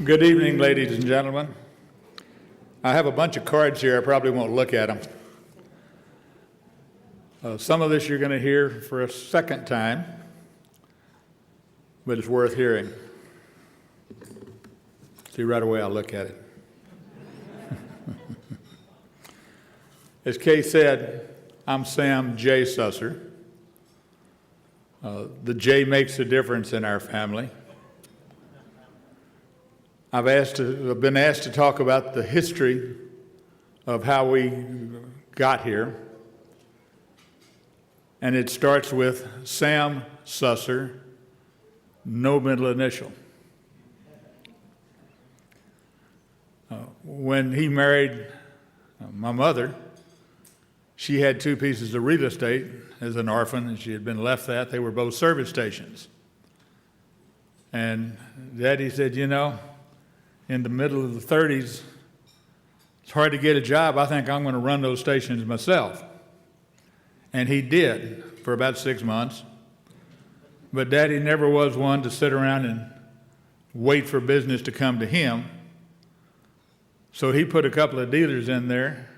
Good evening, ladies and gentlemen. I have a bunch of cards here. I probably won't look at them. Some of this you're going to hear for a second time, but it's worth hearing. See, right away I'll look at it. As Kay said, I'm Sam J. Susser. The J makes a difference in our family. I've been asked to talk about the history of how we got here. And it starts with Sam Susser, no middle initial. When he married my mother, she had two pieces of real estate as an orphan, and she had been left that. They were both service stations. And Daddy said, you know, in the middle of the 30s, it's hard to get a job. I think I'm going to run those stations myself. And he did for about 6 months. But Daddy never was one to sit around and wait for business to come to him. So he put a couple of dealers in there,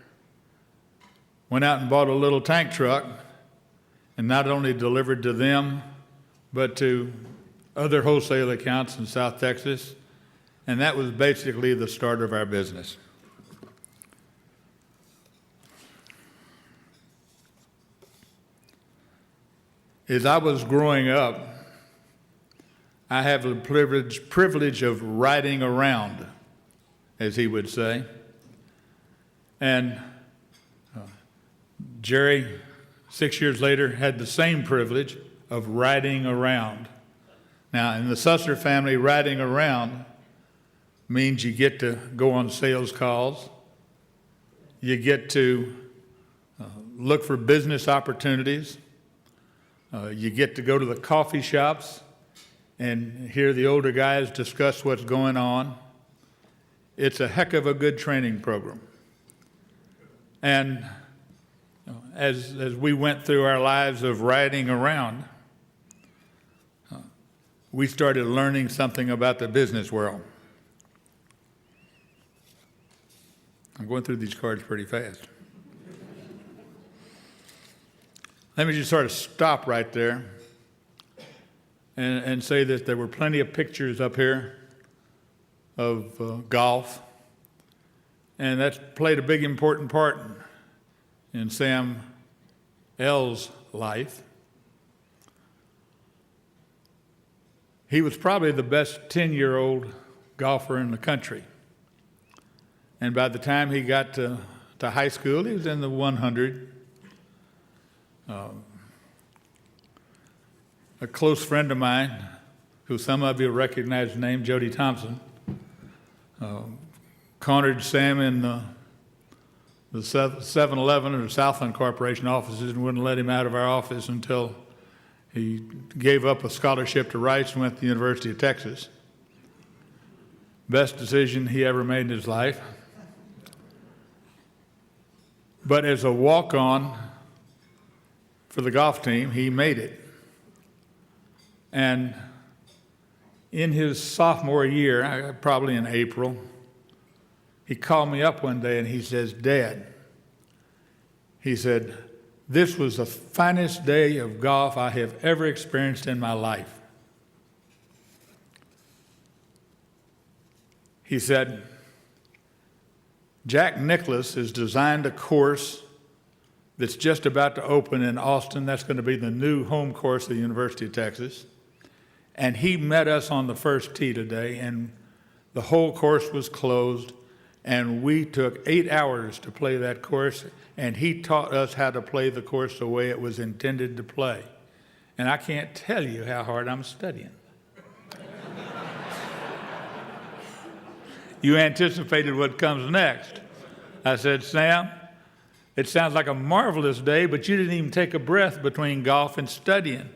went out and bought a little tank truck, and not only delivered to them, but to other wholesale accounts in South Texas. And that was basically the start of our business. As I was growing up, I have the privilege of riding around, as he would say. And Jerry, 6 years later, had the same privilege of riding around. Now, in the Susser family, riding around means you get to go on sales calls, you get to look for business opportunities, you get to go to the coffee shops and hear the older guys discuss what's going on. It's a heck of a good training program. And as we went through our lives of riding around, we started learning something about the business world. I'm going through these cards pretty fast. Let me just sort of stop right there and say that there were plenty of pictures up here of golf, and that's played a big important part in Sam L's life. He was probably the best 10-year-old golfer in the country. And by the time he got to high school, he was in the 100. A close friend of mine, who some of you recognize the name, Jody Thompson, cornered Sam in the 7-Eleven or Southland Corporation offices and wouldn't let him out of our office until he gave up a scholarship to Rice and went to the University of Texas. Best decision he ever made in his life. But as a walk-on for the golf team, he made it. And in his sophomore year, probably in April, he called me up one day and he says, Dad, he said, this was the finest day of golf I have ever experienced in my life. He said, Jack Nicklaus has designed a course that's just about to open in Austin. That's going to be the new home course of the University of Texas. And he met us on the first tee today, and the whole course was closed, and we took 8 hours to play that course, and he taught us how to play the course the way it was intended to play. And I can't tell you how hard I'm studying. You anticipated what comes next. I said, Sam, it sounds like a marvelous day, but you didn't even take a breath between golf and studying.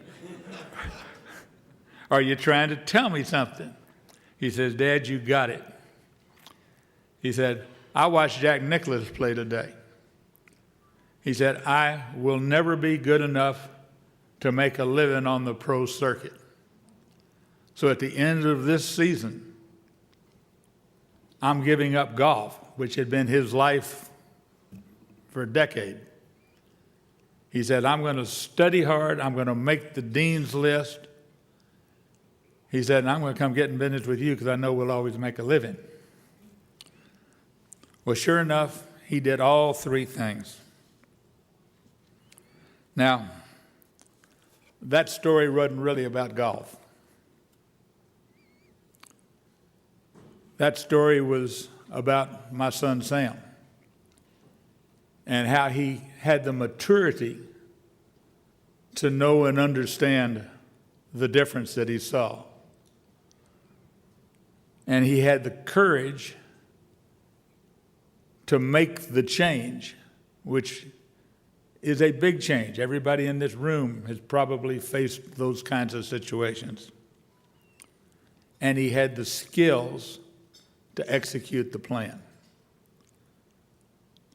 Are you trying to tell me something? He says, Dad, you got it. He said, I watched Jack Nicklaus play today. He said, I will never be good enough to make a living on the pro circuit. So at the end of this season, I'm giving up golf, which had been his life for a decade. He said, I'm going to study hard. I'm going to make the dean's list. He said, and I'm going to come get in business with you because I know we'll always make a living. Well, sure enough, he did all three things. Now, that story wasn't really about golf. That story was about my son Sam and how he had the maturity to know and understand the difference that he saw. And he had the courage to make the change, which is a big change. Everybody in this room has probably faced those kinds of situations. And he had the skills to execute the plan.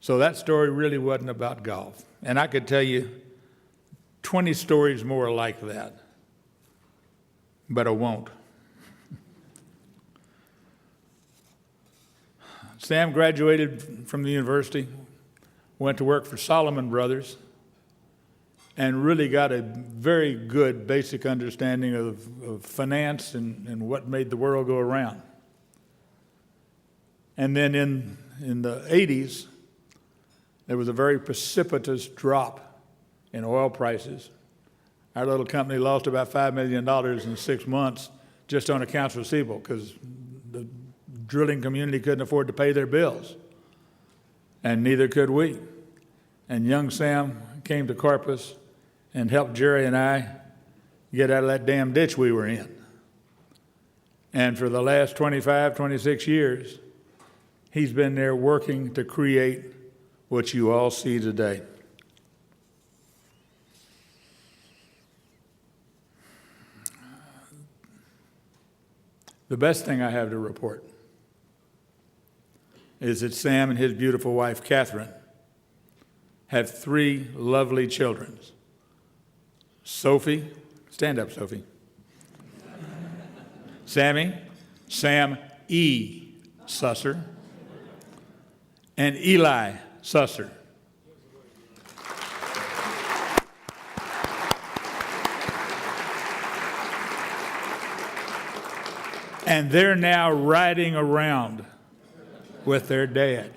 So that story really wasn't about golf. And I could tell you 20 stories more like that, but I won't. Sam graduated from the university, went to work for Solomon Brothers, and really got a very good basic understanding of finance and what made the world go around. And then in the 80s, there was a very precipitous drop in oil prices. Our little company lost about $5 million in 6 months just on accounts receivable because the drilling community couldn't afford to pay their bills, and neither could we. And young Sam came to Corpus and helped Jerry and I get out of that damn ditch we were in. And for the last 25, 26 years, he's been there working to create what you all see today. The best thing I have to report is that Sam and his beautiful wife, Catherine, have 3 lovely children. Sophie, stand up, Sophie. Sammy, Sam E. Susser, and Eli Susser. And they're now riding around with their dad.